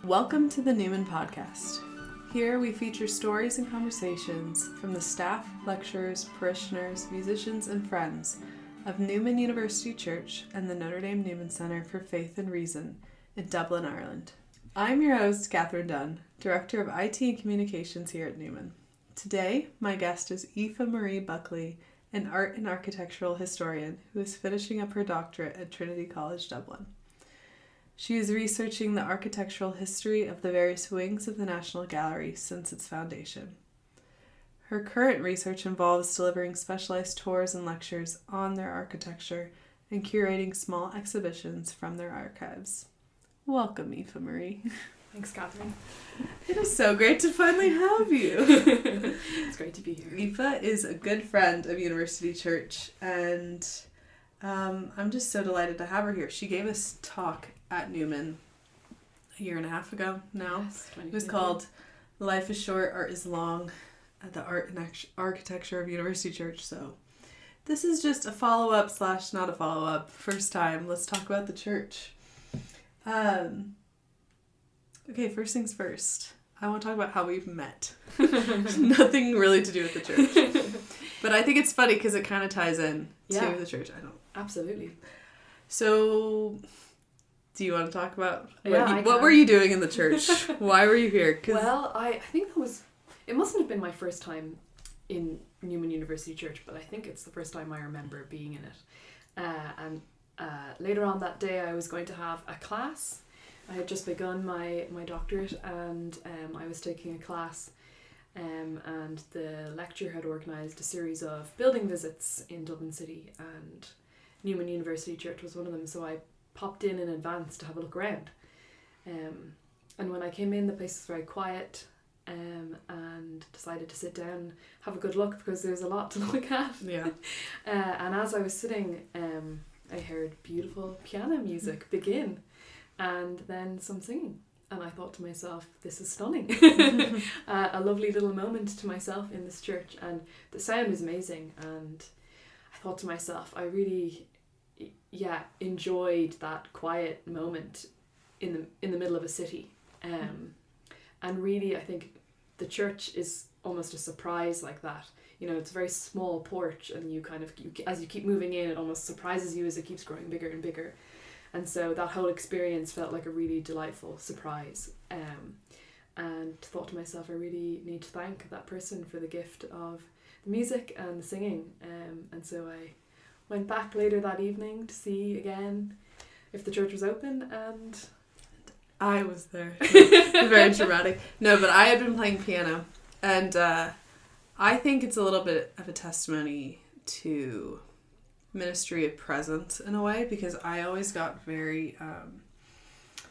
Welcome to the Newman Podcast. Here we feature stories and conversations from the staff, lecturers, parishioners, musicians, and friends of Newman University Church and the Notre Dame Newman Centre for Faith and Reason in Dublin, Ireland. I'm your host, Katherine Dunn, Director of IT and Communications here at Newman. Today, my guest is Aoife Marie Buckley, an art and architectural historian who is finishing up her doctorate at Trinity College, Dublin. She is researching the architectural history of the various wings of the National Gallery since its foundation. Her current research involves delivering specialized tours and lectures on their architecture and curating small exhibitions from their archives. Welcome, Aoife Marie. Thanks, Katherine. It is so great to finally have you. It's great to be here. Aoife is a good friend of University Church, and I'm just so delighted to have her here. She gave us a talk at Newman a year and a half ago now. Yes, It was called Life is Short, Art is Long, the Art and Architecture of University Church. So this is just a follow-up / not a follow-up. First time, let's talk about the church. Okay, first things first. I want to talk about how we've met. Nothing really to do with the church. But I think it's funny because it kind of ties in to the church. Absolutely. So, do you want to talk about what were you doing in the church? Why were you here? Well, I think it mustn't have been my first time in Newman University Church, but I think it's the first time I remember being in it. And later on that day I was going to have a class. I had just begun my doctorate, and I was taking a class, and the lecturer had organised a series of building visits in Dublin City, and Newman University Church was one of them, so I popped in advance to have a look around. And when I came in, the place was very quiet, and decided to sit down, have a good look, because there's a lot to look at. Yeah. And as I was sitting, I heard beautiful piano music begin, and then some singing. And I thought to myself, this is stunning. A lovely little moment to myself in this church, and the sound was amazing. And I thought to myself, I really, enjoyed that quiet moment in the middle of a city. And really, I think the church is almost a surprise like that. You know, it's a very small porch, and you as you keep moving in, it almost surprises you as it keeps growing bigger and bigger. And so that whole experience felt like a really delightful surprise. And thought to myself, I really need to thank that person for the gift of the music and the singing. And so I went back later that evening to see again if the church was open, and I was there. It was very dramatic. No, but I had been playing piano, and I think it's a little bit of a testimony to ministry of presence in a way, because I always got very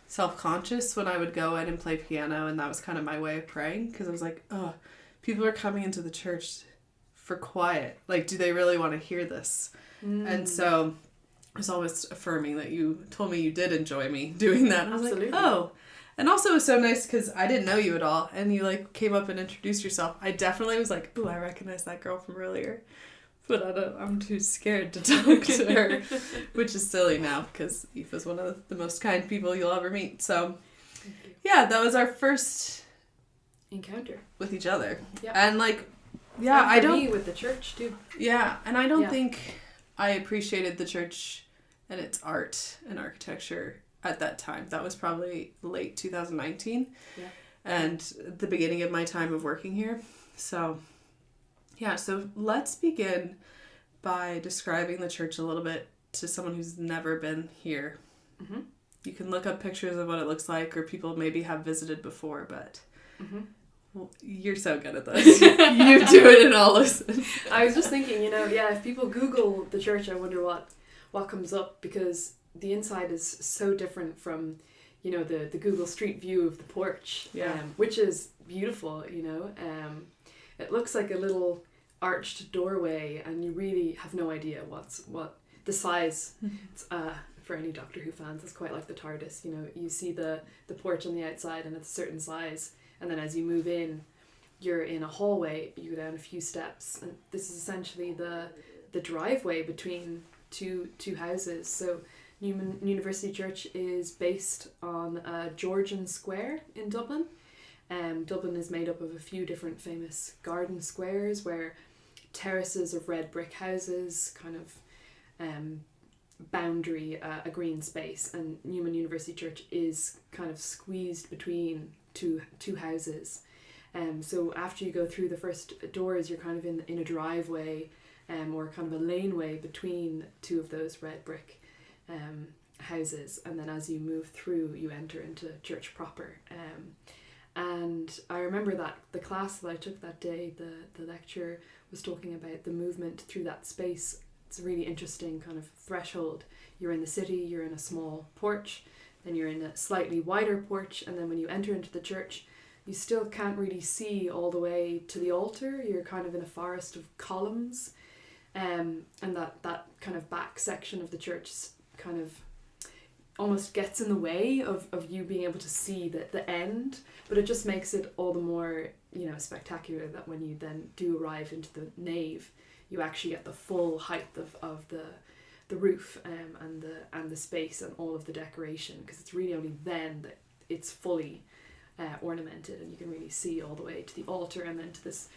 self-conscious when I would go in and play piano, and that was kind of my way of praying, because I was like, oh, people are coming into the church for quiet. Like, do they really want to hear this? And so I was always affirming that you told me you did enjoy me doing that. And I was Absolutely. like, oh. And also it was so nice because I didn't know you at all, and you came up and introduced yourself. I definitely was like, ooh, I recognize that girl from earlier. But I'm too scared to talk to her, which is silly now because Aoife's one of the most kind people you'll ever meet. So, yeah, that was our first encounter with each other. Yeah. And and for me with the church too. Yeah, and I don't think I appreciated the church and its art and architecture at that time. That was probably late 2019. Yeah. And the beginning of my time of working here. So, yeah, so let's begin by describing the church a little bit to someone who's never been here. Mm-hmm. You can look up pictures of what it looks like, or people maybe have visited before, but you're so good at this. You do it and I'll listen. I was just thinking, if people Google the church, I wonder what comes up, because the inside is so different from, the Google Street View of the porch, which is beautiful, It looks like a little arched doorway, and you really have no idea what the size. It's, for any Doctor Who fans, it's quite like the TARDIS. You see the porch on the outside, and it's a certain size, and then as you move in, you're in a hallway. You go down a few steps, and this is essentially the driveway between two houses. So Newman University Church is based on Georgian Square in Dublin. Dublin is made up of a few different famous garden squares where terraces of red brick houses kind of boundary a green space, and Newman University Church is kind of squeezed between two houses. So after you go through the first doors, you're kind of in a driveway or kind of a laneway between two of those red brick houses, and then as you move through you enter into church proper. And I remember that the class that I took that day, the lecturer was talking about the movement through that space. It's a really interesting kind of threshold. You're in the city, you're in a small porch, then you're in a slightly wider porch, and then when you enter into the church, you still can't really see all the way to the altar. You're kind of in a forest of columns, and that kind of back section of the church kind of almost gets in the way of you being able to see the end, but it just makes it all the more, you know, spectacular that when you then do arrive into the nave, you actually get the full height of the roof and the space and all of the decoration, because it's really only then that it's fully ornamented and you can really see all the way to the altar and then to this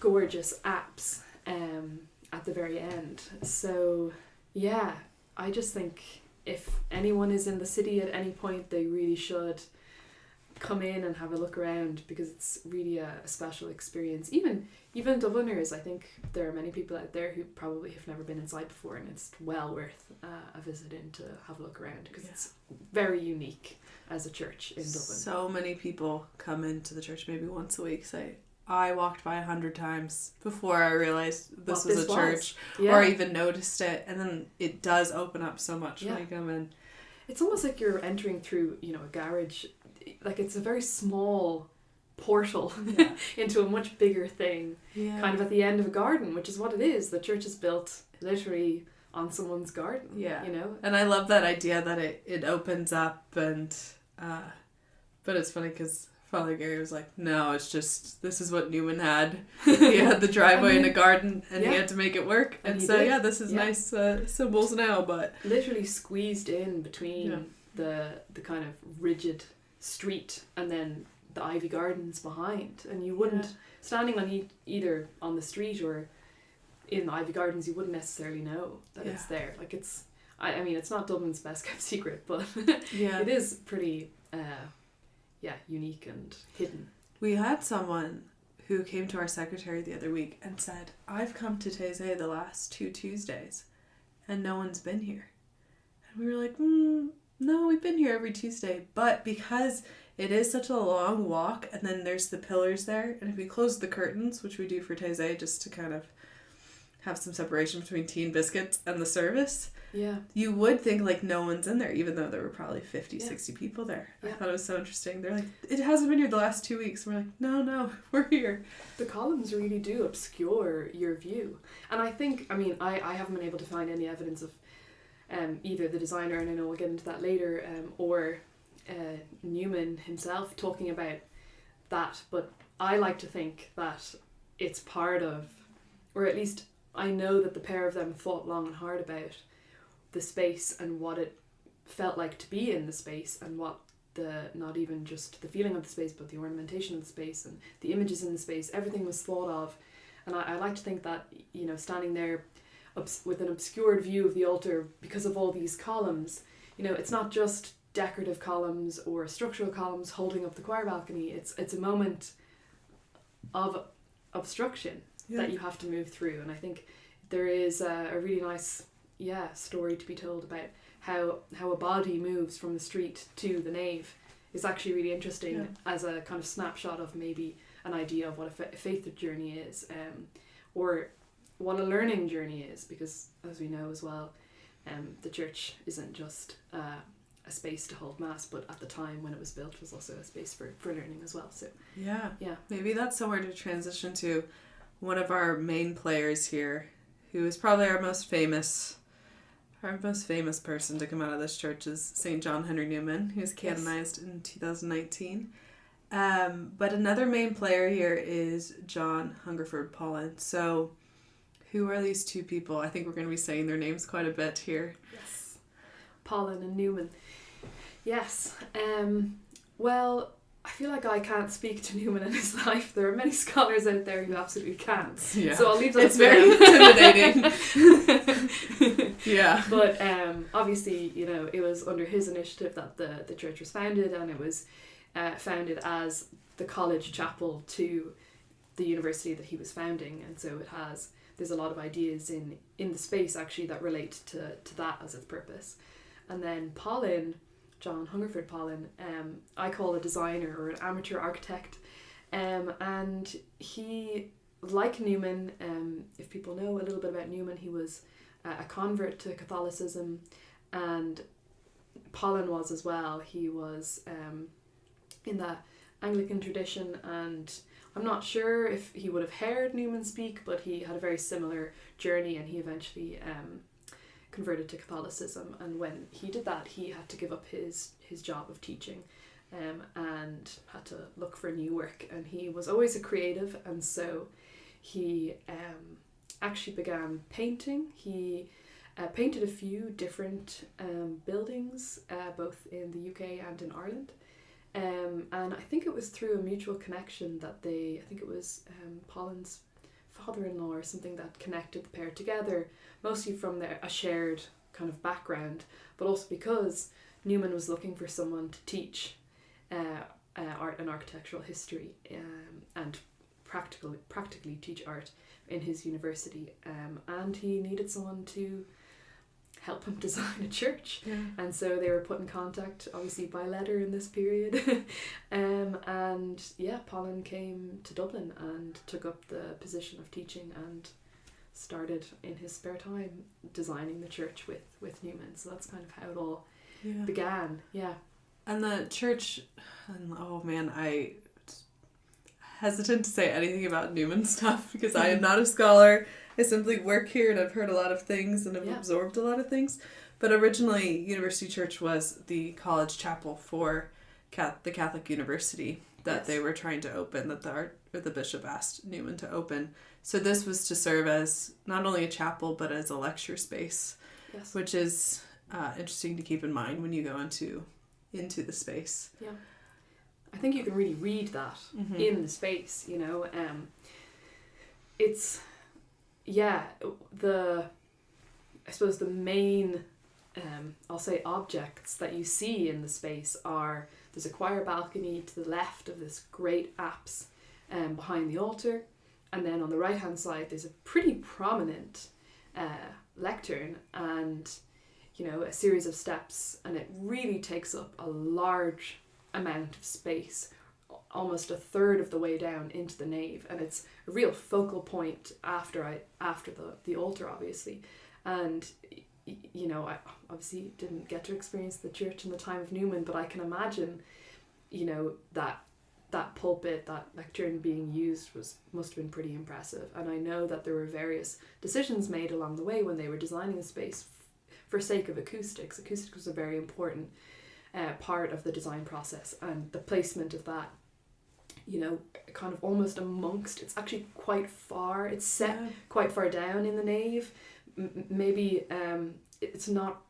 gorgeous apse at the very end. So yeah, I just think if anyone is in the city at any point, they really should come in and have a look around, because it's really a special experience. Even Dubliners, I think there are many people out there who probably have never been inside before, and it's well worth a visit in to have a look around, because it's very unique as a church in Dublin. So many people come into the church maybe once a week. Say, I walked by 100 times before I realized this was a church, or I even noticed it, and then it does open up so much when you come in. It's almost like you're entering through, you know, a garage. Like, it's a very small portal into a much bigger thing, kind of at the end of a garden, which is what it is. The church is built literally on someone's garden, you know. And I love that idea that it opens up, and but it's funny because Father Gary was like, no, it's just, this is what Newman had. He had the driveway and a garden, and he had to make it work. And so, this is nice symbols now, but literally squeezed in between the kind of rigid street and then the ivy gardens behind. And you wouldn't, standing on either on the street or in the ivy gardens, you wouldn't necessarily know that it's there. Like, it's, I mean, it's not Dublin's best kept secret, but it is pretty unique and hidden. We had someone who came to our secretary the other week and said, I've come to Taizé the last 2 Tuesdays and no one's been here. And we were like, no, we've been here every Tuesday. But because it is such a long walk, and then there's the pillars there, and if we close the curtains, which we do for Taizé just to kind of have some separation between tea and biscuits and the service, you would think like no one's in there, even though there were probably 50, 60 people there. I thought it was so interesting. They're like, it hasn't been here the last 2 weeks. And we're like, no, we're here. The columns really do obscure your view. And I think, I mean, I haven't been able to find any evidence of either the designer, and I know we'll get into that later, or Newman himself talking about that, but I like to think that it's part of, or at least I know that the pair of them thought long and hard about the space and what it felt like to be in the space, and what not even just the feeling of the space, but the ornamentation of the space and the images in the space, everything was thought of. And I like to think that, you know, standing there with an obscured view of the altar because of all these columns, you know, it's not just decorative columns or structural columns holding up the choir balcony. It's a moment of obstruction that you have to move through. And I think there is a really nice story to be told about how a body moves from the street to the nave. Is actually really interesting as a kind of snapshot of maybe an idea of what a faith journey is, or what a learning journey is, because as we know as well, the church isn't just a space to hold mass, but at the time when it was built was also a space for learning as well. So maybe that's somewhere to transition to. One of our main players here, who is probably our most famous person to come out of this church, is St. John Henry Newman, who was canonized in 2019. But another main player here is John Hungerford Pollen. So who are these two people? I think we're going to be saying their names quite a bit here. Yes. Pollen and Newman. Yes. Well, I feel like I can't speak to Newman and his life. There are many scholars out there who absolutely can. Yeah. So I'll leave that. It's very intimidating. Yeah. But obviously, you know, it was under his initiative that the church was founded, and it was founded as the college chapel to the university that he was founding, and so there's a lot of ideas in the space actually that relate to that as its purpose. And then Pollen, John Hungerford Pollen, I call a designer or an amateur architect, and he, like Newman, if people know a little bit about Newman, he was a convert to Catholicism, and Pollen was as well. He was in the Anglican tradition, and I'm not sure if he would have heard Newman speak, but he had a very similar journey, and he eventually converted to Catholicism. And when he did that, he had to give up his job of teaching, and had to look for new work. And he was always a creative, and so he actually began painting. He painted a few different buildings, both in the UK and in Ireland. And I think it was through a mutual connection that I think it was Pollen's father-in-law or something that connected the pair together, mostly from a shared kind of background, but also because Newman was looking for someone to teach art and architectural history, and practically teach art in his university, and he needed someone to help him design a church. Yeah. And so they were put in contact, obviously by letter in this period. And yeah, Pollen came to Dublin and took up the position of teaching and started in his spare time designing the church with Newman. So that's kind of how it all began. Yeah. And the church, oh man, I hesitant to say anything about Newman stuff because I am not a scholar. I simply work here and I've heard a lot of things and have absorbed a lot of things. But originally, University Church was the college chapel for the Catholic University that they were trying to open, that the bishop asked Newman to open. So this was to serve as not only a chapel, but as a lecture space, which is interesting to keep in mind when you go into the space. Yeah. I think you can really read that in the space, you know. It's... Yeah, I suppose the main, I'll say, objects that you see in the space are, there's a choir balcony to the left of this great apse behind the altar, and then on the right hand side there's a pretty prominent lectern and, you know, a series of steps, and it really takes up a large amount of space, almost a third of the way down into the nave, and it's a real focal point after the altar, obviously. And you know, I obviously didn't get to experience the church in the time of Newman, but I can imagine, you know, that pulpit, that lectern being used must have been pretty impressive. And I know that there were various decisions made along the way when they were designing the space for sake of acoustics. Acoustics was a very important part of the design process, and the placement of that, you know, kind of almost amongst, it's actually quite far, it's set quite far down in the nave. Maybe it's not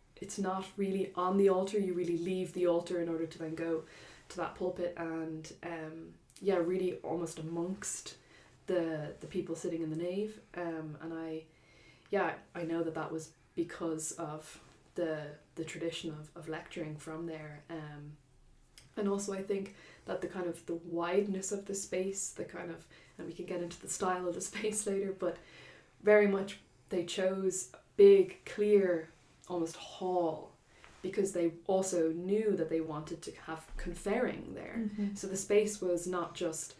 really on the altar. You really leave the altar in order to then go to that pulpit, and really almost amongst the people sitting in the nave. And I know that was because of the tradition of lecturing from there. And also I think that the kind of the wideness of the space, and we can get into the style of the space later, but very much they chose a big, clear, almost hall, because they also knew that they wanted to have conferring there. Mm-hmm. So the space was not just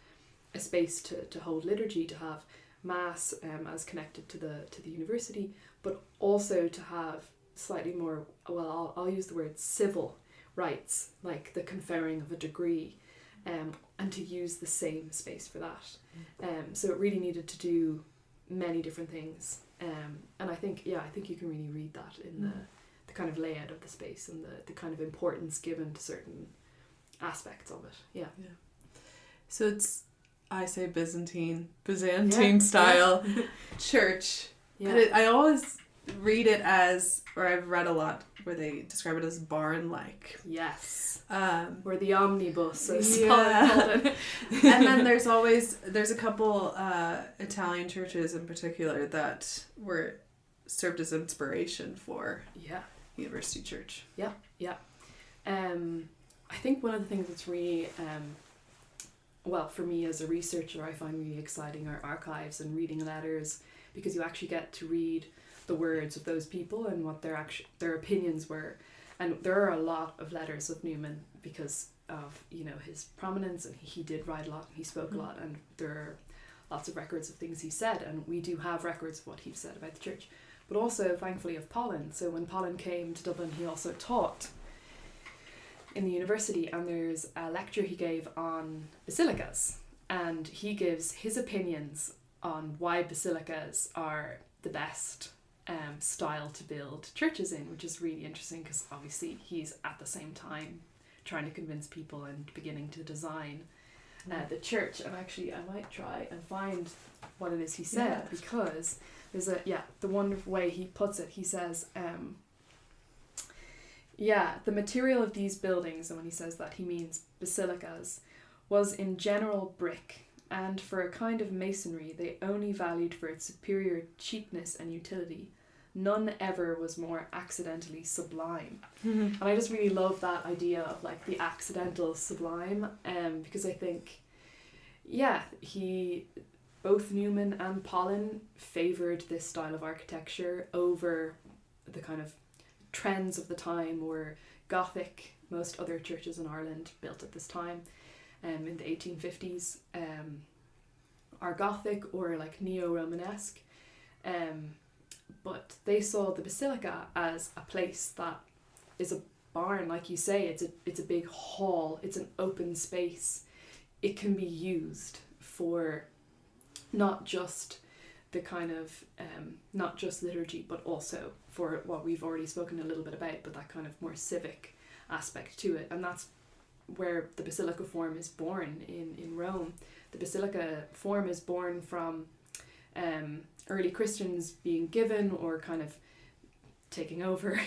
a space to hold liturgy, to have mass as connected to the university, but also to have slightly more, well, I'll use the word civil rights, like the conferring of a degree, and to use the same space for that. So it really needed to do many different things. And I think you can really read that in the kind of layout of the space and the kind of importance given to certain aspects of it. Yeah. So it's, I say Byzantine style church. Yeah. But I always read it as, or I've read a lot where they describe it as barn-like. Yes. Or the omnibus, as yeah. Pollen. And then there's a couple Italian churches in particular that were served as inspiration for University Church. Yeah. I think one of the things that's really, well, for me as a researcher, I find really exciting are archives and reading letters, because you actually get to read the words of those people and what their opinions were. And there are a lot of letters of Newman because of, you know, his prominence, and he did write a lot and he spoke a lot, and there are lots of records of things he said, and we do have records of what he said about the church, but also thankfully of Pollen. So when Pollen came to Dublin, he also taught in the university, and there's a lecture he gave on basilicas, and he gives his opinions on why basilicas are the best style to build churches in, which is really interesting because obviously he's at the same time trying to convince people and beginning to design the church. And actually I might try and find what it is he said, because there's the wonderful way he puts it. He says the material of these buildings, and when he says that he means basilicas, was in general brick, and for a kind of masonry they only valued for its superior cheapness and utility. None ever was more accidentally sublime. And I just really love that idea of like the accidental sublime, because I think both Newman and Pollen favoured this style of architecture over the kind of trends of the time, or Gothic. Most other churches in Ireland built at this time in the 1850s are Gothic or like neo-Romanesque, but they saw the basilica as a place that is a barn, like you say. It's a big hall, it's an open space. It can be used for not just the kind of not just liturgy, but also for what we've already spoken a little bit about, but that kind of more civic aspect to it. And that's where the basilica form is born in Rome. The basilica form is born from early Christians being given or kind of taking over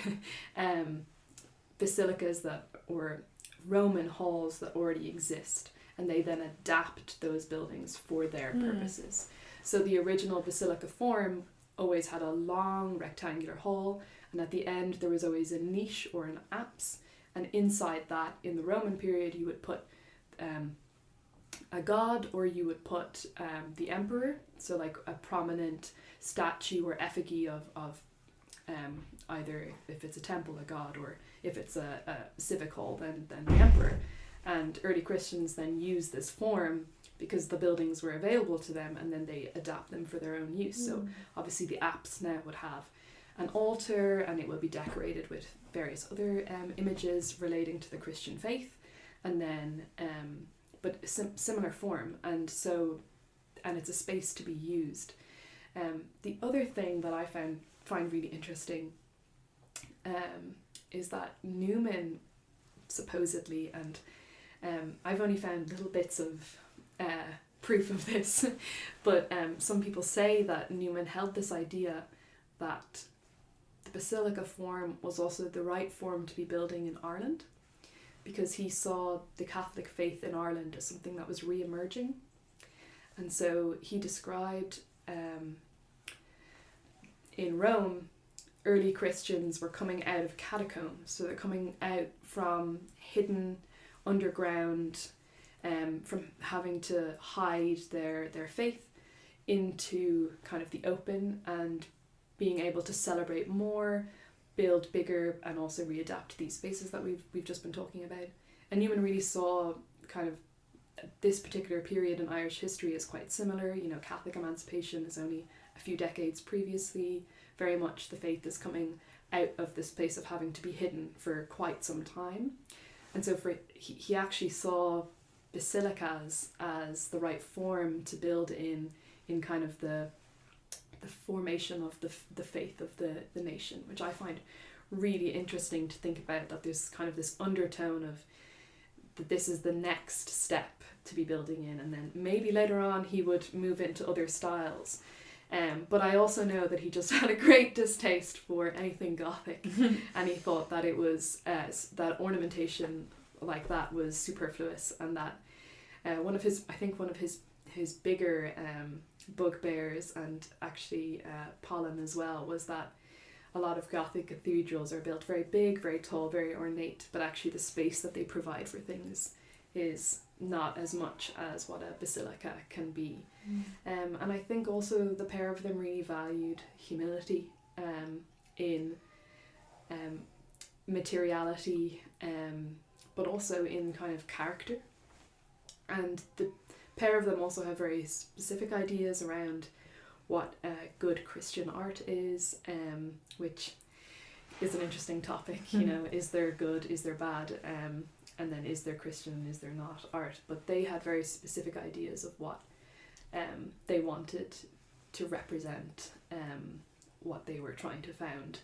basilicas or Roman halls that already exist, and they then adapt those buildings for their purposes. So the original basilica form always had a long rectangular hall, and at the end there was always a niche or an apse, and inside that, in the Roman period, you would put a god, or you would put the emperor, so like a prominent statue or effigy of either, if it's a temple, a god, or if it's a civic hall, then the emperor. And early Christians then used this form because the buildings were available to them, and then they adapt them for their own use. So obviously the apse now would have an altar, and it will be decorated with various other images relating to the Christian faith, and then but similar form, and it's a space to be used. The other thing that I find really interesting is that Newman supposedly, and I've only found little bits of proof of this, but some people say that Newman held this idea that the basilica form was also the right form to be building in Ireland, because he saw the Catholic faith in Ireland as something that was re-emerging. And so he described in Rome, early Christians were coming out of catacombs, so they're coming out from hidden underground, from having to hide their faith into kind of the open, and being able to celebrate more, build bigger, and also readapt these spaces that we've just been talking about. And Newman really saw kind of this particular period in Irish history is quite similar. You know, Catholic emancipation is only a few decades previously. Very much the faith is coming out of this place of having to be hidden for quite some time. And so he actually saw basilicas as the right form to build in kind of the formation of the faith of the nation, which I find really interesting to think about, that there's kind of this undertone of that this is the next step to be building in, and then maybe later on he would move into other styles. But I also know that he just had a great distaste for anything Gothic, and he thought that it was that ornamentation like that was superfluous, and that one of his bigger bugbears, and actually Pollen as well, was that a lot of Gothic cathedrals are built very big, very tall, very ornate, but actually the space that they provide for things is not as much as what a basilica can be. And I think also the pair of them really valued humility in materiality, but also in kind of character. And the pair of them also have very specific ideas around what good Christian art is, which is an interesting topic. You know, is there good, is there bad, and then is there Christian, is there not art? But they had very specific ideas of what they wanted to represent, what they were trying to found.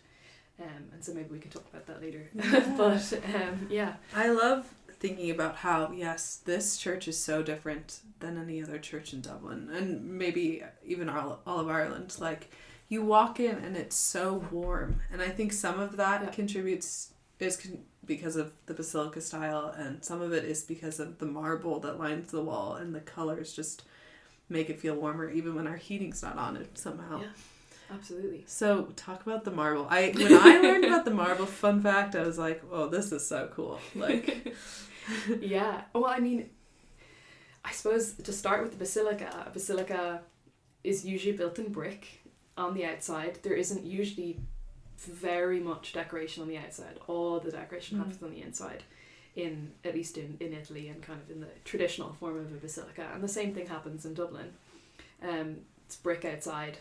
And so maybe we can talk about that later. Yeah. But yeah. I love thinking about how, yes, this church is so different than any other church in Dublin, and maybe even all of Ireland. Like, you walk in and it's so warm, and I think some of that contributes because of the basilica style, and some of it is because of the marble that lines the wall, and the colors just make it feel warmer even when our heating's not on it somehow. Yeah. Absolutely. So talk about the marble. When I learned about the marble, fun fact, I was like, "Oh, this is so cool!" Like, yeah. Well, I mean, I suppose to start with the basilica, a basilica is usually built in brick on the outside. There isn't usually very much decoration on the outside. All the decoration happens on the inside, at least in Italy, and kind of in the traditional form of a basilica. And the same thing happens in Dublin. It's brick outside.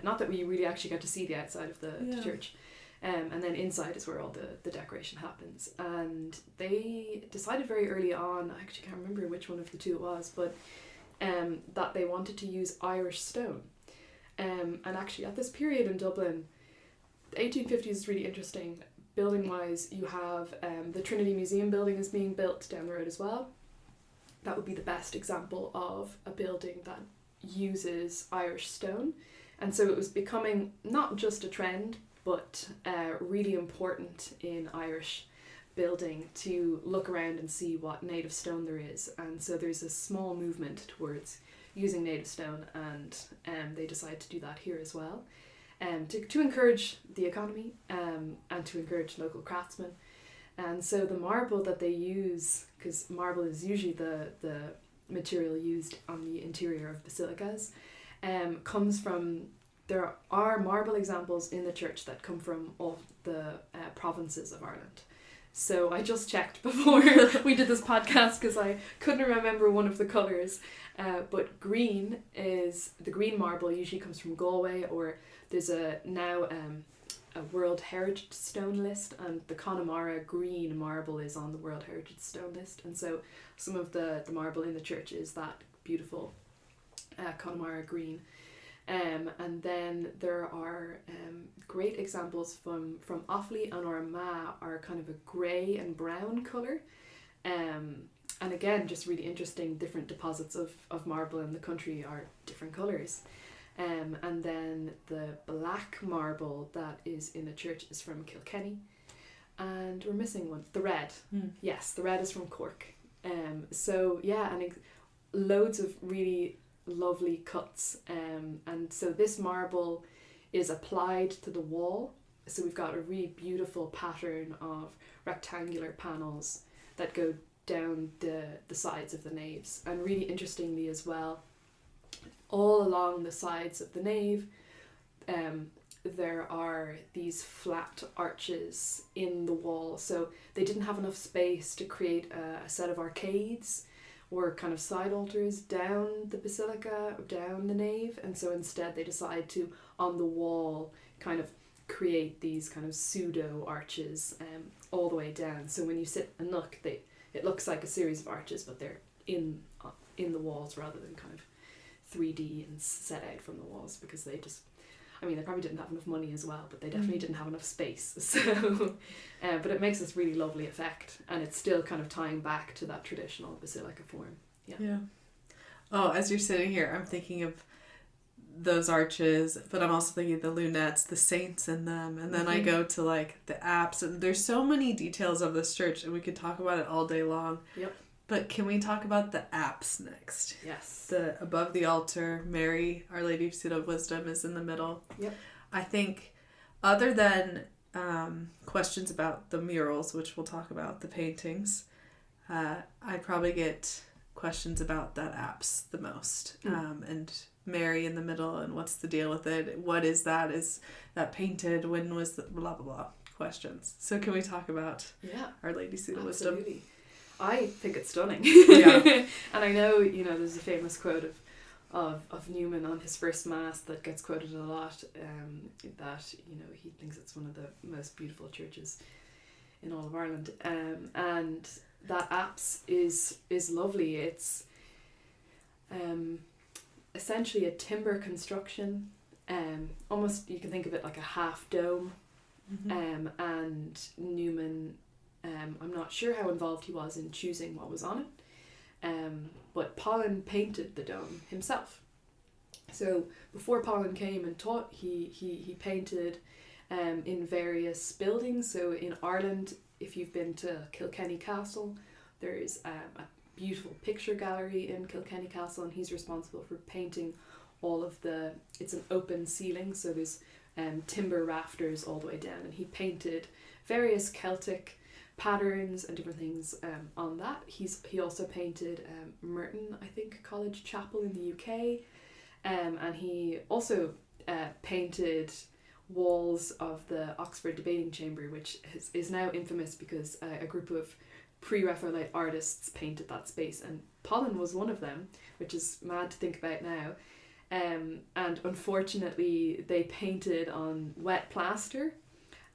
Not that we really actually get to see the outside of the church. And then inside is where all the decoration happens. And they decided very early on, I actually can't remember which one of the two it was, but that they wanted to use Irish stone. And actually at this period in Dublin, the 1850s is really interesting. Building wise, you have the Trinity Museum building is being built down the road as well. That would be the best example of a building that uses Irish stone. And so it was becoming not just a trend, but really important in Irish building to look around and see what native stone there is. And so there's a small movement towards using native stone, and they decided to do that here as well, to encourage the economy and to encourage local craftsmen. And so the marble that they use, because marble is usually the material used on the interior of basilicas, comes from, there are marble examples in the church that come from all the provinces of Ireland. So I just checked before we did this podcast because I couldn't remember one of the colours. But green marble usually comes from Galway, or there's a World Heritage Stone list, and the Connemara green marble is on the World Heritage Stone list. And so some of the marble in the church is that beautiful Connemara green. And then there are great examples from Offaly and Armagh are kind of a grey and brown colour. And again, just really interesting, different deposits of marble in the country are different colours. And then the black marble that is in the church is from Kilkenny. And we're missing one. The red. Yes, the red is from Cork. So yeah, and loads of really lovely cuts. And so this marble is applied to the wall. So we've got a really beautiful pattern of rectangular panels that go down the sides of the naves. And really interestingly as well, all along the sides of the nave, there are these flat arches in the wall. So they didn't have enough space to create a set of arcades or kind of side altars down the basilica, down the nave. And so instead they decide to, on the wall, kind of create these kind of pseudo arches all the way down. So when you sit and look, it looks like a series of arches, but they're in the walls rather than kind of 3D and set out from the walls, because they probably didn't have enough money as well, but they definitely didn't have enough space. So, but it makes this really lovely effect, and it's still kind of tying back to that traditional basilica form. Yeah. Oh, as you're sitting here, I'm thinking of those arches, but I'm also thinking the lunettes, the saints in them, and then I go to like the apse, and there's so many details of this church, and we could talk about it all day long. Yep. But can we talk about the apse next? Yes. The above the altar, Mary, Our Lady Seat of Wisdom, is in the middle. Yep. I think, other than questions about the murals, which we'll talk about, the paintings, I probably get questions about that apse the most, and Mary in the middle, and what's the deal with it? What is that? Is that painted? When was the blah blah blah questions? So can we talk about Our Lady Seat of Wisdom? Absolutely. I think it's stunning. Yeah. And I know, there's a famous quote of Newman on his first mass that gets quoted a lot, that he thinks it's one of the most beautiful churches in all of Ireland, and that apse is lovely. It's essentially a timber construction, almost you can think of it like a half dome, and Newman, I'm not sure how involved he was in choosing what was on it, but Pollen painted the dome himself. So before Pollen came and taught, he painted in various buildings. So in Ireland, if you've been to Kilkenny Castle, there's a beautiful picture gallery in Kilkenny Castle, and he's responsible for painting all of it's an open ceiling, so there's timber rafters all the way down, and he painted various Celtic patterns and different things on that. He also painted Merton, I think, College Chapel in the UK, and he also painted walls of the Oxford Debating Chamber, which is now infamous because a group of pre-Raphaelite artists painted that space, and Pollen was one of them, which is mad to think about now. And unfortunately they painted on wet plaster,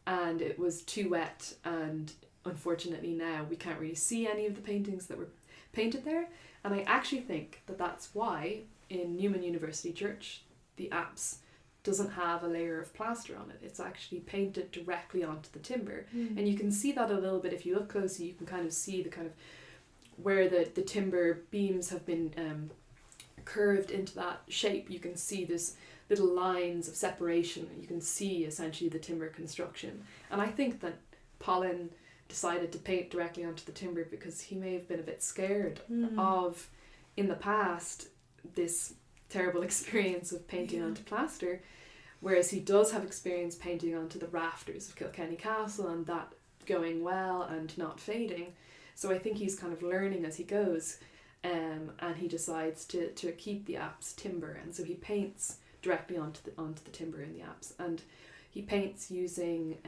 and it was too wet, and unfortunately now we can't really see any of the paintings that were painted there. And I actually think that that's why in Newman University Church the apse doesn't have a layer of plaster on it. It's actually painted directly onto the timber. And you can see that a little bit if you look closely. You can kind of see the kind of where the timber beams have been curved into that shape. You can see this little lines of separation. You can see essentially the timber construction. And I think that Pollen decided to paint directly onto the timber because he may have been a bit scared of, in the past, this terrible experience of painting onto plaster, whereas he does have experience painting onto the rafters of Kilkenny Castle, and that going well and not fading. So I think he's kind of learning as he goes, and he decides to keep the apse timber, and so he paints directly onto the timber in the apse, and he paints using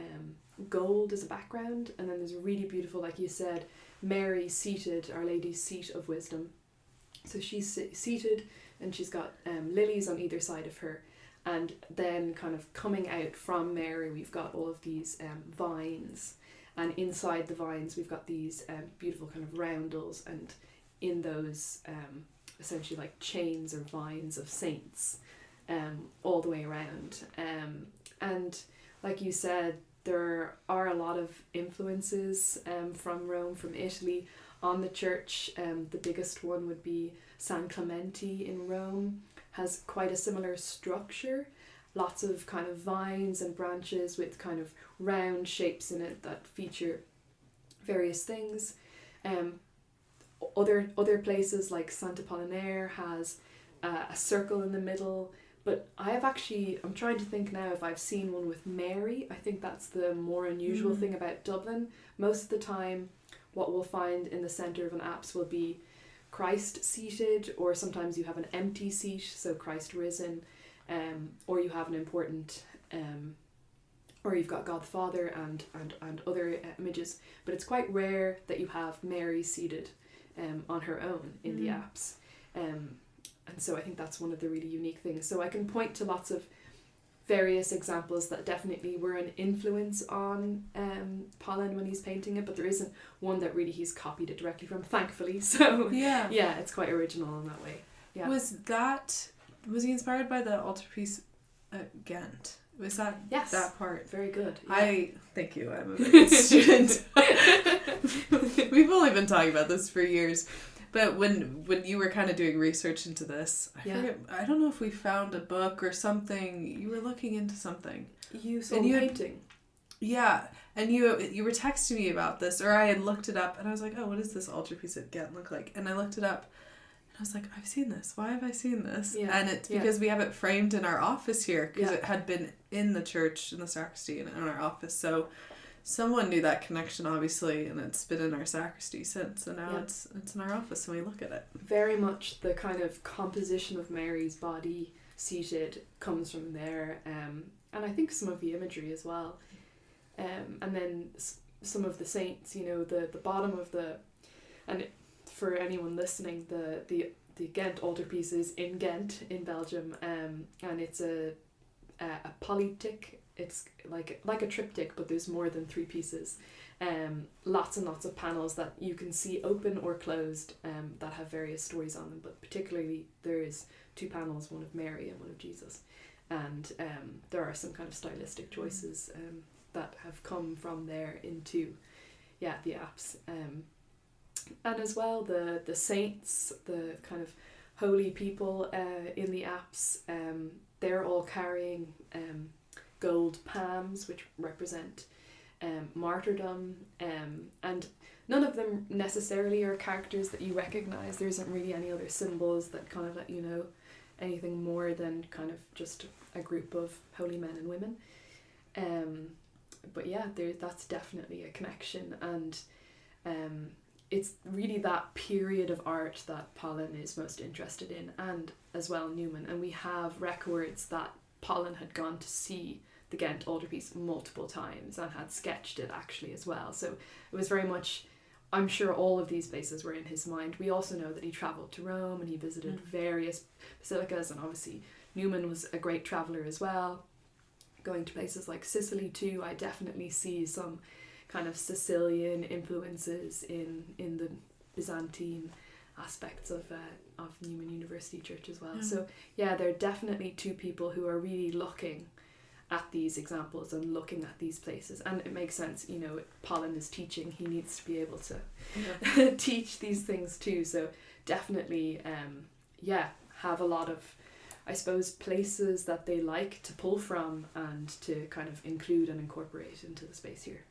gold as a background, and then there's a really beautiful, like you said, Mary seated, Our Lady's Seat of Wisdom. So she's seated, and she's got lilies on either side of her, and then kind of coming out from Mary we've got all of these vines, and inside the vines we've got these beautiful kind of roundels, and in those essentially like chains or vines of saints all the way around, and like you said, there are a lot of influences from Rome, from Italy, on the church. The biggest one would be San Clemente in Rome, has quite a similar structure, lots of kind of vines and branches with kind of round shapes in it that feature various things. Other places like Santa Pollinaire has a circle in the middle, but I'm trying to think now if I've seen one with Mary. I think that's the more unusual thing about Dublin. Most of the time what we'll find in the centre of an apse will be Christ seated, or sometimes you have an empty seat, so Christ risen, or you have an important, or you've got God the Father and other images, but it's quite rare that you have Mary seated on her own in the apse. And so I think that's one of the really unique things. So I can point to lots of various examples that definitely were an influence on Pollen when he's painting it, but there isn't one that really he's copied it directly from, thankfully. So yeah, it's quite original in that way. Yeah. Was he inspired by the altarpiece at Ghent? Was that that part? Very good. Yeah. Thank you. I'm a very good student. We've only been talking about this for years, But when you were kind of doing research into this, I don't know if we found a book or something. You were looking into something. You saw painting. Yeah, and you were texting me about this, or I had looked it up, and I was like, oh, what does this altarpiece at Ghent look like? And I looked it up, and I was like, I've seen this. Why have I seen this? Yeah. And it's because we have it framed in our office here, because it had been in the church, in the sacristy, and in our office. So someone knew that connection, obviously, and it's been in our sacristy since, and now it's in our office, and we look at it. Very much the kind of composition of Mary's body seated comes from there, and I think some of the imagery as well. And then some of the saints, the bottom of the, and for anyone listening, the Ghent altarpiece is in Ghent in Belgium, and it's a polyptych. It's like a triptych, but there's more than 3 pieces. Lots and lots of panels that you can see open or closed, that have various stories on them. But particularly there is 2 panels, one of Mary and one of Jesus, and there are some kind of stylistic choices that have come from there into the apse, and as well the saints, the kind of holy people in the apse, they're all carrying gold palms which represent martyrdom, and none of them necessarily are characters that you recognize. There isn't really any other symbols that kind of let you know anything more than kind of just a group of holy men and women. But that's definitely a connection, and it's really that period of art that Pollen is most interested in, and as well Newman. And we have records that Pollen had gone to see the Ghent altarpiece multiple times and had sketched it actually as well. So it was very much, I'm sure all of these places were in his mind. We also know that he travelled to Rome and he visited various basilicas, and obviously Newman was a great traveller as well. Going to places like Sicily too, I definitely see some kind of Sicilian influences in the Byzantine aspects of Newman University Church as well. So there are definitely 2 people who are really looking at these examples and looking at these places, and it makes sense. Pollen is teaching; he needs to be able to teach these things too. So definitely, have a lot of, I suppose, places that they like to pull from and to kind of include and incorporate into the space here.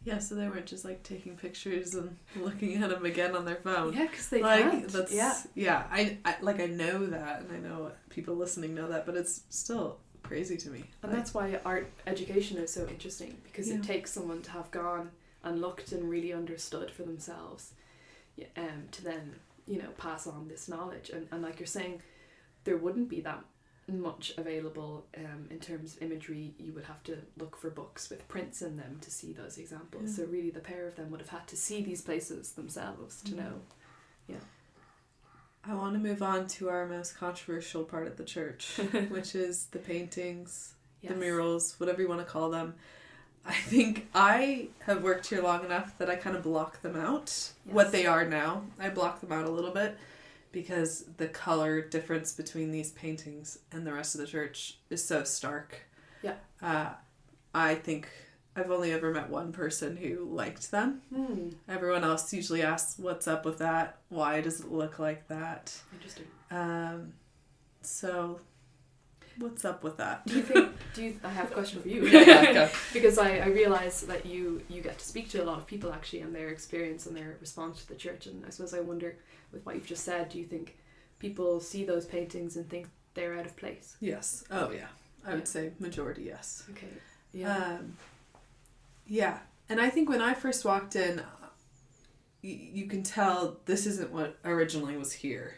Yeah, so they weren't just like taking pictures and looking at them again on their phone. Yeah, because they can't. That's, I know that, and I know people listening know that, but it's still crazy to me. And that's why art education is so interesting, because it takes someone to have gone and looked and really understood for themselves, to then pass on this knowledge. And like you're saying, there wouldn't be that much available in terms of imagery. You would have to look for books with prints in them to see those examples. So really the pair of them would have had to see these places themselves to know. I want to move on to our most controversial part of the church, which is the paintings, the murals, whatever you want to call them. I think I have worked here long enough that I kind of block them out. What they are now, I block them out a little bit, because the color difference between these paintings and the rest of the church is so stark. I think I've only ever met one person who liked them. Everyone else usually asks, what's up with that? Why does it look like that? Interesting. So what's up with that? I have a question for you. Go. Because I realise that you get to speak to a lot of people actually, and their experience and their response to the church, and I suppose I wonder, with what you've just said, do you think people see those paintings and think they're out of place? Yes. Oh yeah. I would say majority yes. Okay. Yeah. And I think when I first walked in, you can tell this isn't what originally was here.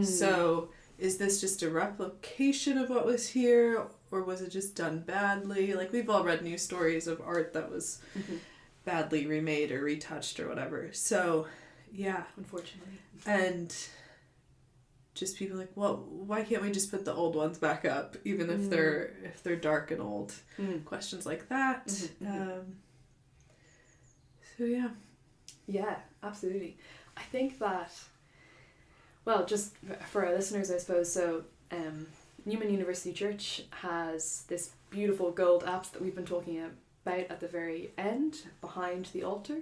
So is this just a replication of what was here, or was it just done badly? Like, we've all read news stories of art that was badly remade or retouched or whatever. So unfortunately. And just people like, well, why can't we just put the old ones back up, even if they're dark and old? Questions like that. Yeah, absolutely. I think that, well, just for our listeners, I suppose, so Newman University Church has this beautiful gold apse that we've been talking about at the very end, behind the altar.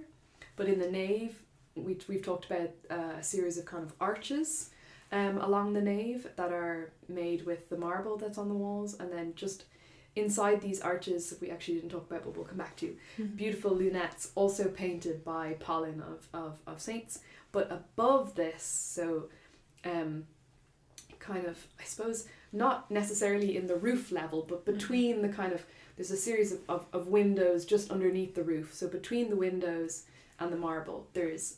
But in the nave, we've talked about a series of kind of arches along the nave that are made with the marble that's on the walls, and then just inside these arches, we actually didn't talk about, but we'll come back to, beautiful lunettes also painted by Pollen of saints. But above this, so kind of, I suppose, not necessarily in the roof level, but between the kind of, there's a series of windows just underneath the roof. So between the windows and the marble, there's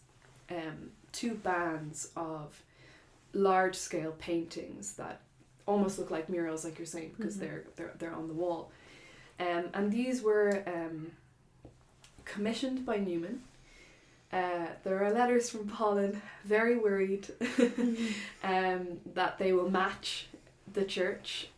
2 bands of large scale paintings that almost look like murals, like you're saying, because they're on the wall. And these were commissioned by Newman. There are letters from Pollen, very worried that they will match the church.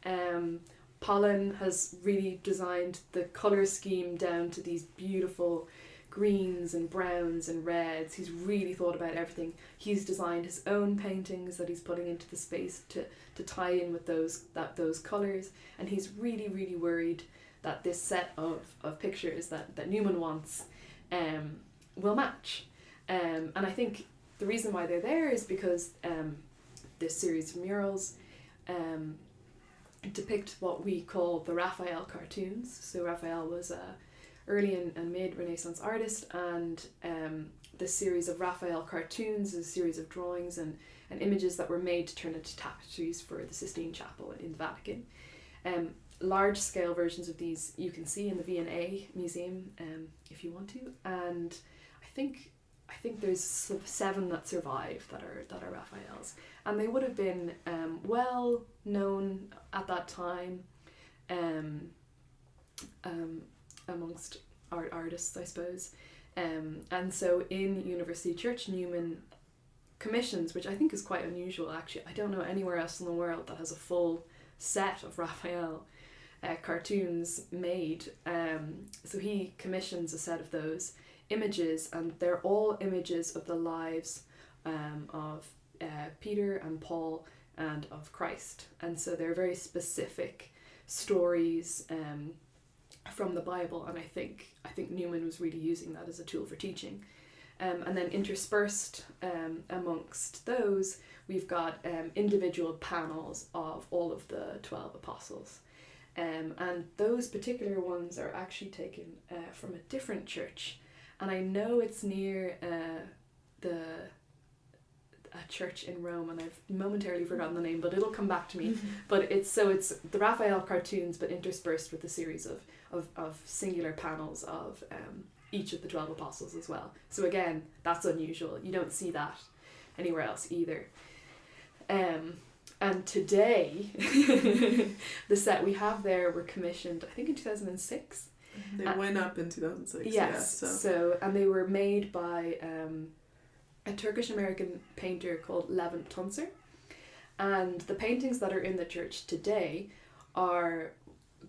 Pollen has really designed the colour scheme down to these beautiful greens and browns and reds. He's really thought about everything. He's designed his own paintings that he's putting into the space to tie in with those colours, and he's really, really worried that this set of pictures that Newman wants will match. And I think the reason why they're there is because this series of murals depict what we call the Raphael cartoons. So Raphael was a early and mid-Renaissance artist, and this series of Raphael cartoons is a series of drawings and images that were made to turn into tapestries for the Sistine Chapel in the Vatican. Large scale versions of these you can see in the V&A museum if you want to, and I think there's 7 that survive that are Raphael's, and they would have been well known at that time amongst art artists, I suppose. And so in University Church, Newman commissions, which I think is quite unusual actually. I don't know anywhere else in the world that has a full set of Raphael cartoons made. So he commissions a set of those images, and they're all images of the lives of Peter and Paul and of Christ. And so they're very specific stories from the Bible, and I think Newman was really using that as a tool for teaching. And then interspersed amongst those, we've got individual panels of all of the 12 apostles. And those particular ones are actually taken from a different church. And I know it's near a church in Rome, and I've momentarily forgotten the name, but it'll come back to me. But it's the Raphael cartoons, but interspersed with a series of singular panels of each of the 12 apostles as well. So again, that's unusual. You don't see that anywhere else either. And today, the set we have there were commissioned, I think in 2006. They went up in 2006. Yes. Yeah, so and they were made by a Turkish-American painter called Ghent Altar. And the paintings that are in the church today are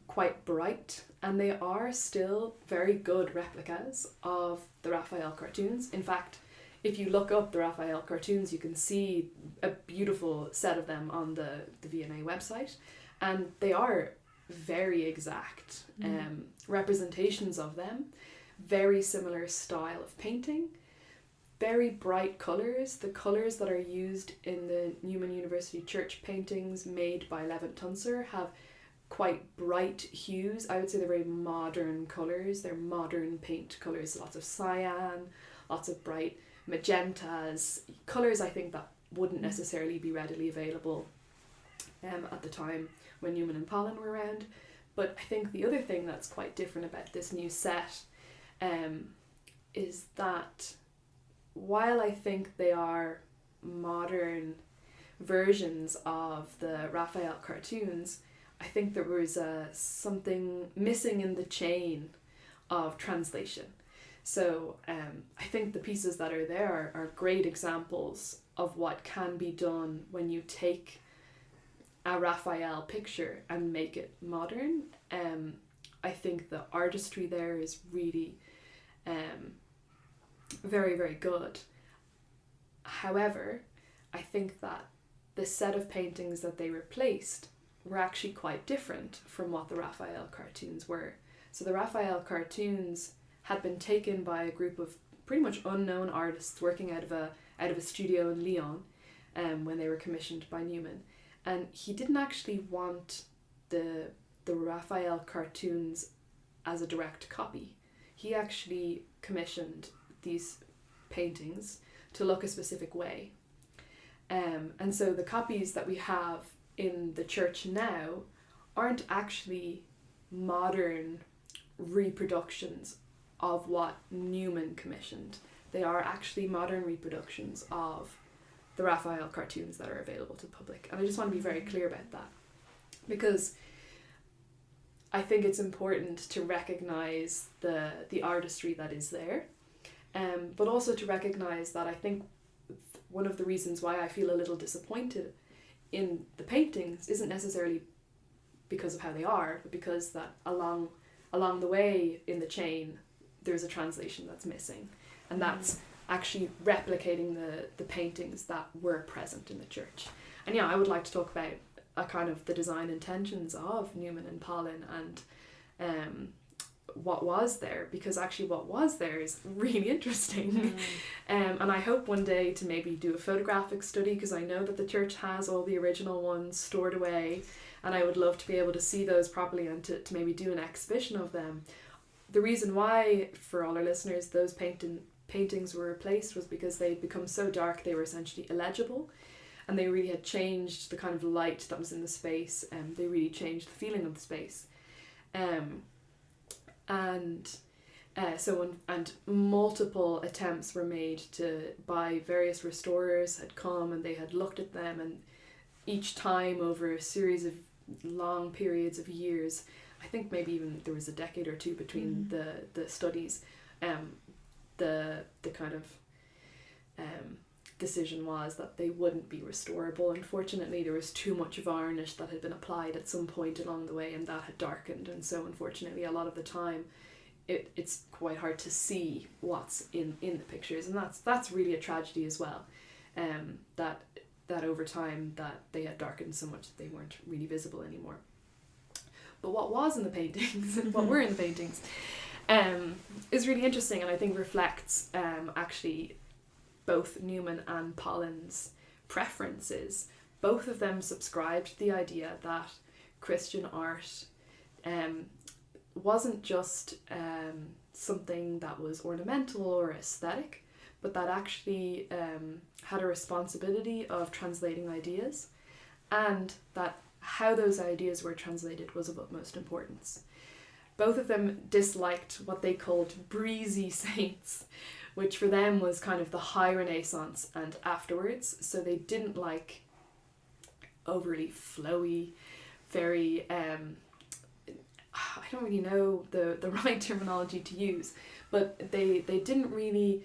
quite bright, and they are still very good replicas of the Raphael cartoons. In fact, if you look up the Raphael cartoons, you can see a beautiful set of them on the V&A website, and they are very exact representations of them, very similar style of painting, very bright colours. The colours that are used in the Newman University Church paintings made by Ghent Altar have quite bright hues. I would say they're very modern colours. They're modern paint colours, lots of cyan, lots of bright magentas, colours I think that wouldn't necessarily be readily available at the time when Newman and Pollen were around. But I think the other thing that's quite different about this new set is that while I think they are modern versions of the Raphael cartoons, I think there was something missing in the chain of translation. So I think the pieces that are there are great examples of what can be done when you take a Raphael picture and make it modern. I think the artistry there is really very, very good. However, I think that the set of paintings that they replaced were actually quite different from what the Raphael cartoons were. So the Raphael cartoons had been taken by a group of pretty much unknown artists working out of a studio in Lyon, when they were commissioned by Newman. And he didn't actually want the Raphael cartoons as a direct copy. He actually commissioned these paintings to look a specific way. And so the copies that we have in the church now aren't actually modern reproductions of what Newman commissioned. They are actually modern reproductions of the Raphael cartoons that are available to the public. And I just want to be very clear about that, because I think it's important to recognise the artistry that is there, but also to recognise that I think one of the reasons why I feel a little disappointed in the paintings isn't necessarily because of how they are, but because that along the way in the chain there's a translation that's missing, and that's actually replicating the paintings that were present in the church. And yeah, I would like to talk about a kind of the design intentions of Newman and Pollen and what was there, because actually what was there is really interesting. And I hope one day to maybe do a photographic study, because I know that the church has all the original ones stored away, and I would love to be able to see those properly and to maybe do an exhibition of them. The reason why, for all our listeners, those paintings were replaced was because they'd become so dark they were essentially illegible, and they really had changed the kind of light that was in the space, and they really changed the feeling of the space. And multiple attempts were made by various restorers had come, and they had looked at them, and each time over a series of long periods of years, I think maybe even there was a decade or two between the studies, the kind of decision was that they wouldn't be restorable. Unfortunately, there was too much varnish that had been applied at some point along the way, and that had darkened, and so unfortunately a lot of the time it's quite hard to see what's in the pictures, and that's really a tragedy as well, that over time that they had darkened so much that they weren't really visible anymore. But what was in the paintings and what were in the paintings is really interesting, and I think reflects actually both Newman and Pollen's preferences. Both of them subscribed to the idea that Christian art wasn't just something that was ornamental or aesthetic, but that actually had a responsibility of translating ideas, and that how those ideas were translated was of utmost importance. Both of them disliked what they called breezy saints, which for them was kind of the high Renaissance and afterwards. So they didn't like overly flowy, very I don't really know the right terminology to use, but they didn't really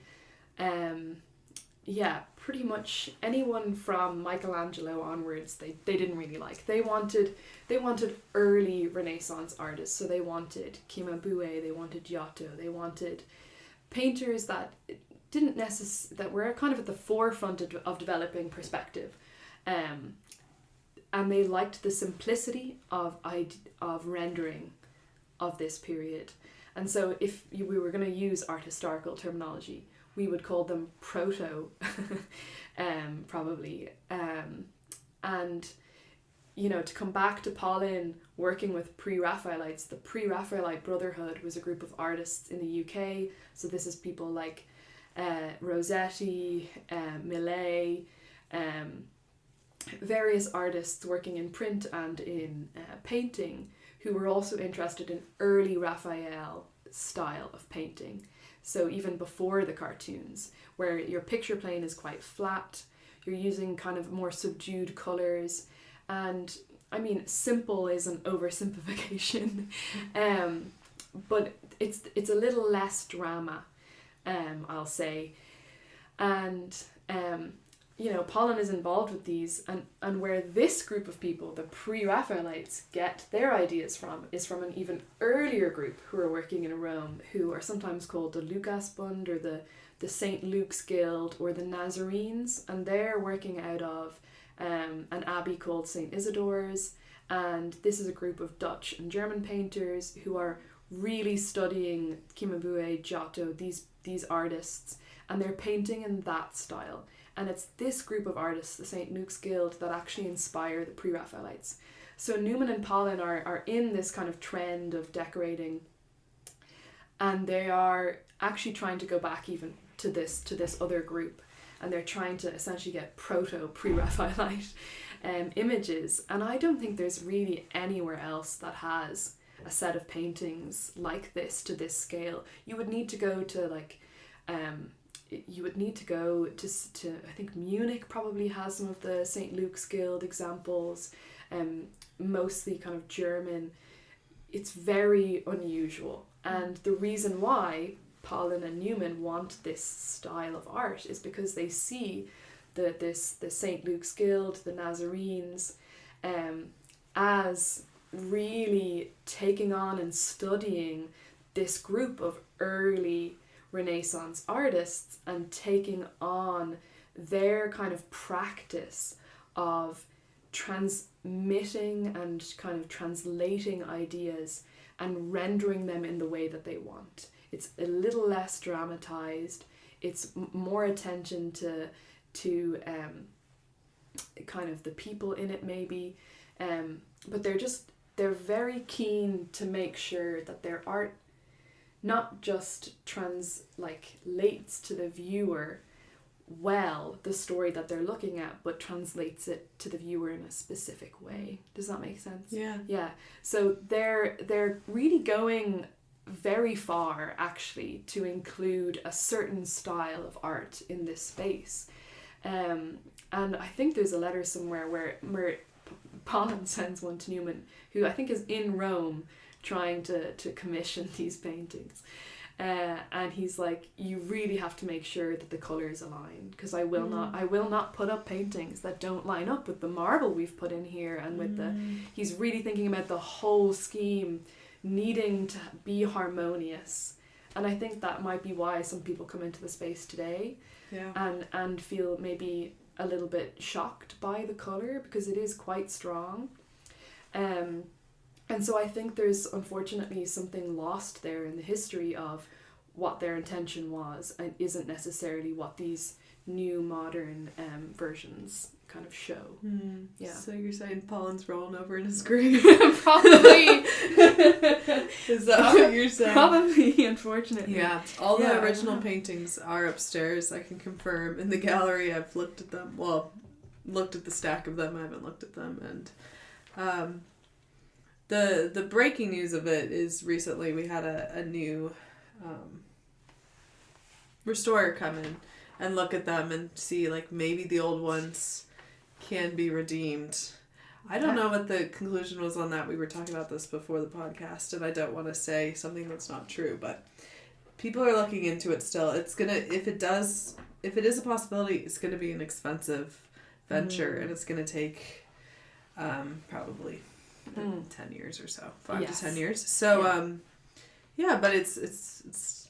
pretty much anyone from Michelangelo onwards they didn't really like. They wanted early Renaissance artists, so they wanted Cimabue, they wanted Giotto, they wanted painters that that were kind of at the forefront of developing perspective, and they liked the simplicity of rendering of this period. And so if we were going to use art historical terminology, we would call them proto, probably. And, you know, to come back to Pollen working with pre-Raphaelites, the pre-Raphaelite Brotherhood was a group of artists in the UK. So this is people like Rossetti, Millet, various artists working in print and in painting who were also interested in early Raphael style of painting. So even before the cartoons, where your picture plane is quite flat, you're using kind of more subdued colours, and I mean simple is an oversimplification, but it's a little less drama, I'll say, and you know, Pollen is involved with these, and where this group of people, the pre-Raphaelites, get their ideas from is from an even earlier group who are working in Rome, who are sometimes called the Lukasbund or the St. Luke's Guild or the Nazarenes, and they're working out of an abbey called St. Isidore's, and this is a group of Dutch and German painters who are really studying Cimabue, Giotto, these artists, and they're painting in that style. And it's this group of artists, the St. Luke's Guild, that actually inspire the Pre-Raphaelites. So Newman and Pollen are in this kind of trend of decorating, and they are actually trying to go back even to this other group, and they're trying to essentially get proto-Pre-Raphaelite images. And I don't think there's really anywhere else that has a set of paintings like this to this scale. You would need to go to I think Munich probably has some of the St. Luke's Guild examples, mostly kind of German. It's very unusual, and the reason why Pollen and Newman want this style of art is because they see the St. Luke's Guild, the Nazarenes, as really taking on and studying this group of early Renaissance artists and taking on their kind of practice of transmitting and kind of translating ideas and rendering them in the way that they want. It's a little less dramatized. It's more attention to kind of the people in it maybe, but they're very keen to make sure that their art not just translates to the viewer well the story that they're looking at, but translates it to the viewer in a specific way. Does that make sense? Yeah. Yeah. So they're really going very far actually to include a certain style of art in this space. And I think there's a letter somewhere where Pollen sends one to Newman, who I think is in Rome trying to commission these paintings. And he's like, you really have to make sure that the colours align, because I will not put up paintings that don't line up with the marble we've put in here, and with he's really thinking about the whole scheme needing to be harmonious. And I think that might be why some people come into the space today and feel maybe a little bit shocked by the colour, because it is quite strong. And so I think there's unfortunately something lost there in the history of what their intention was, and isn't necessarily what these new modern versions kind of show. Yeah. So you're saying Pollen's rolling over in his grave? Probably. Is that what you're saying? Probably, unfortunately. Yeah. All the original paintings are upstairs, I can confirm. In the gallery, I've looked at them. Well, looked at the stack of them. I haven't looked at them. And the breaking news of it is recently we had a new restorer come in and look at them and see, like, maybe the old ones can be redeemed. I don't know what the conclusion was on that. We were talking about this before the podcast, and I don't want to say something that's not true, but people are looking into it still. It's gonna, if it is a possibility, it's gonna be an expensive venture, and it's gonna take probably 10 years or so, 5 to 10 years. So but it's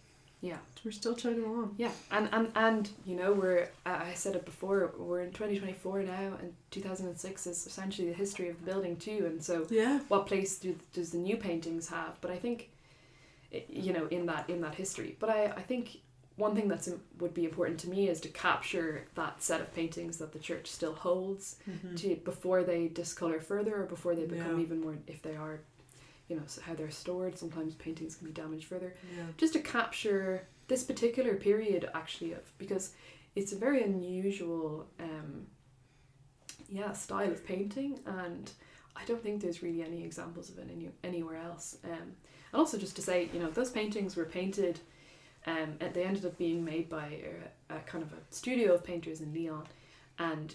we're still chugging along. Yeah, and you know, we're I said it before, we're in 2024 now, and 2006 is essentially the history of the building too. And so what place does the new paintings have? But I think, you know, in that history. But I think one thing would be important to me is to capture that set of paintings that the church still holds before they discolour further, or before they become even more, if they are, you know, how they're stored. Sometimes paintings can be damaged further. Just to capture this particular period actually because it's a very unusual style of painting, and I don't think there's really any examples of it anywhere else. And also just to say, you know, those paintings were painted, and they ended up being made by a kind of a studio of painters in Lyon, and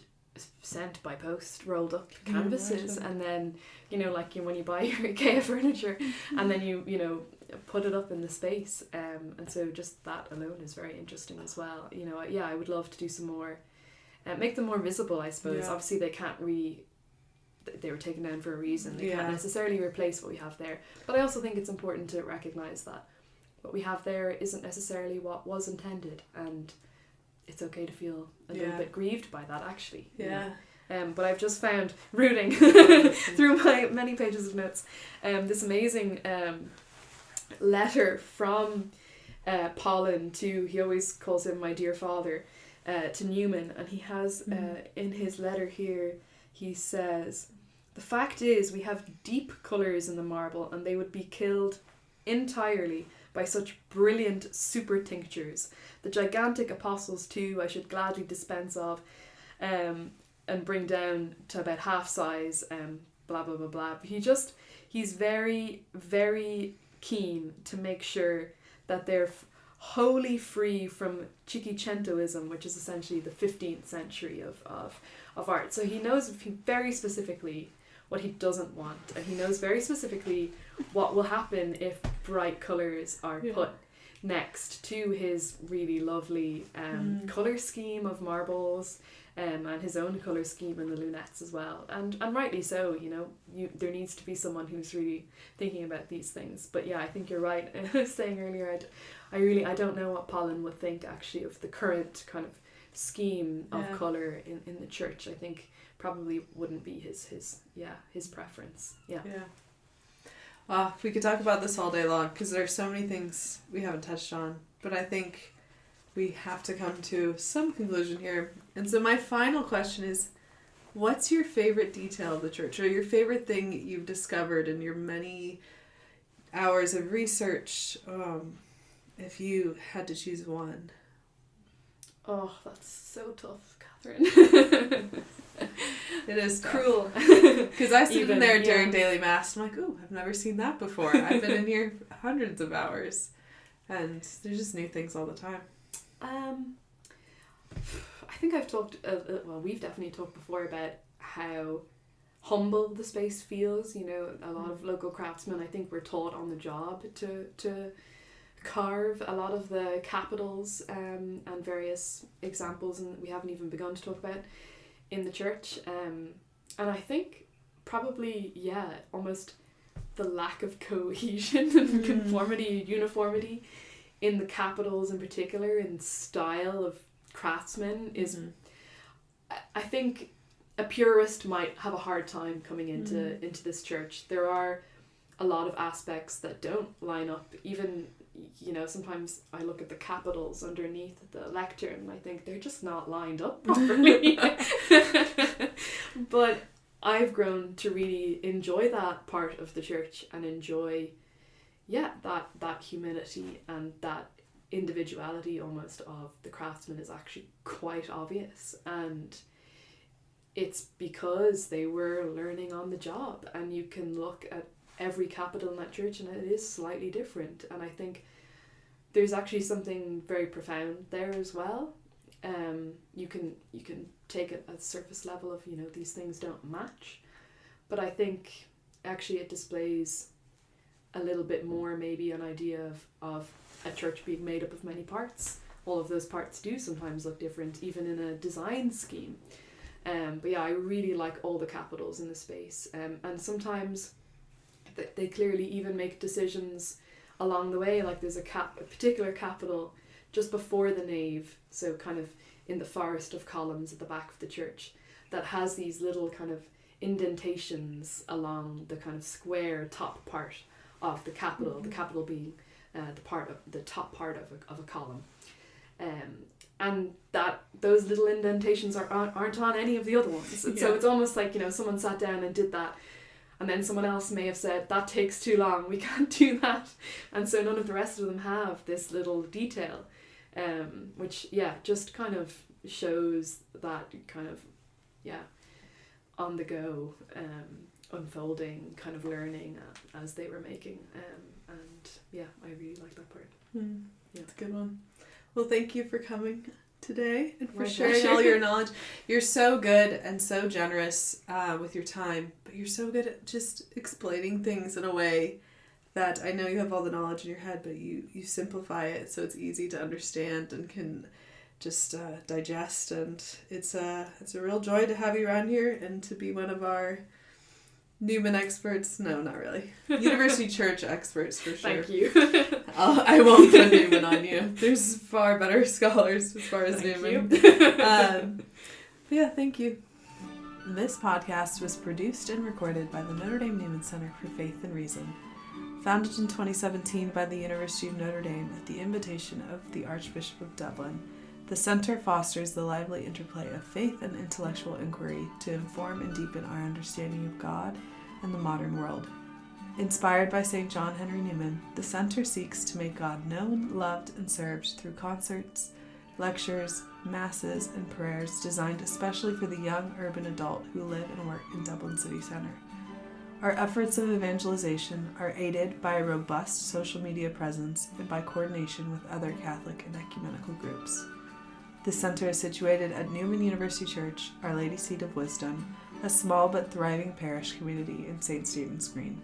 sent by post, rolled up canvases, and then, you know, like when you buy your IKEA furniture, and then you know, put it up in the space, and so just that alone is very interesting as well. You know, I would love to do some more, make them more visible, I suppose. Obviously they can't really, they were taken down for a reason. They can't necessarily replace what we have there, but I also think it's important to recognise that what we have there isn't necessarily what was intended, and it's okay to feel a little bit grieved by that, actually. But I've just found, rooting through my many pages of notes, this amazing letter from Pollen to, he always calls him my dear father, to Newman, and he has in his letter here, he says, "The fact is we have deep colours in the marble, and they would be killed entirely by such brilliant super tinctures. The gigantic apostles too I should gladly dispense of, and bring down to about half size, blah blah blah blah." He's very, very keen to make sure that they're wholly free from Cinquecentoism, which is essentially the 15th century of art. So he knows very specifically what he doesn't want, and he knows very specifically what will happen if bright colours are put next to his really lovely colour scheme of marbles, and his own colour scheme in the lunettes as well. And rightly so, there needs to be someone who's really thinking about these things. But yeah, I think you're right. I was saying earlier, I don't know what Pollen would think actually of the current kind of scheme of colour in the church. I think probably wouldn't be his preference. Yeah. We could talk about this all day long because there are so many things we haven't touched on, but I think we have to come to some conclusion here. And so my final question is, what's your favorite detail of the church, or your favorite thing you've discovered in your many hours of research, if you had to choose one? Oh, that's so tough, Katherine. It is cruel. Because I sit in there during daily mass, I'm like, ooh, I've never seen that before. I've been in here hundreds of hours, and there's just new things all the time. I think I've talked, we've definitely talked before about how humble the space feels. A lot of local craftsmen, I think, were taught on the job to carve a lot of the capitals and various examples, and we haven't even begun to talk about in the church. And I think probably, almost the lack of cohesion and conformity, uniformity in the capitals in particular, in style of craftsmen is, I think a purist might have a hard time coming into this church. There are a lot of aspects that don't line up. Even, sometimes I look at the capitals underneath the lectern and I think they're just not lined up properly. But I've grown to really enjoy that part of the church and enjoy that humility, and that individuality almost of the craftsman is actually quite obvious, and it's because they were learning on the job. And you can look at every capital in that church and it is slightly different, and I think there's actually something very profound there as well. You can take it at surface level of these things don't match, but I think actually it displays a little bit more maybe an idea of a church being made up of many parts. All of those parts do sometimes look different, even in a design scheme. But I really like all the capitals in the space. And sometimes they clearly even make decisions along the way. Like there's a particular capital just before the nave, so kind of in the forest of columns at the back of the church, that has these little kind of indentations along the kind of square top part of the capital, the capital being the top part of a column, and that those little indentations aren't on any of the other ones. So it's almost like someone sat down and did that, and then someone else may have said that takes too long, we can't do that, and so none of the rest of them have this little detail, which just kind of shows that kind of on the go unfolding kind of learning as they were making, and I really like that part. It's a good one. Well, thank you for coming today and for sharing all your knowledge. You're so good and so generous with your time, but you're so good at just explaining things in a way that I know you have all the knowledge in your head, but you simplify it so it's easy to understand and can just digest, and it's a real joy to have you around here and to be one of our Newman experts. No, not really. University Church experts for sure. Thank you. I won't put Newman on you. There's far better scholars as far as Newman. Thank you. This podcast was produced and recorded by the Notre Dame Newman Center for Faith and Reason. Founded in 2017 by the University of Notre Dame at the invitation of the Archbishop of Dublin, the Centre fosters the lively interplay of faith and intellectual inquiry to inform and deepen our understanding of God and the modern world. Inspired by St. John Henry Newman, the Centre seeks to make God known, loved, and served through concerts, lectures, masses, and prayers designed especially for the young urban adult who live and work in Dublin city centre. Our efforts of evangelization are aided by a robust social media presence and by coordination with other Catholic and ecumenical groups. The Centre is situated at Newman University Church, Our Lady Seat of Wisdom, a small but thriving parish community in St. Stephen's Green.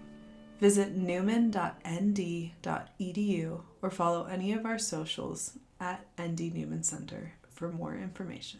Visit newman.nd.edu or follow any of our socials at ND Newman Center for more information.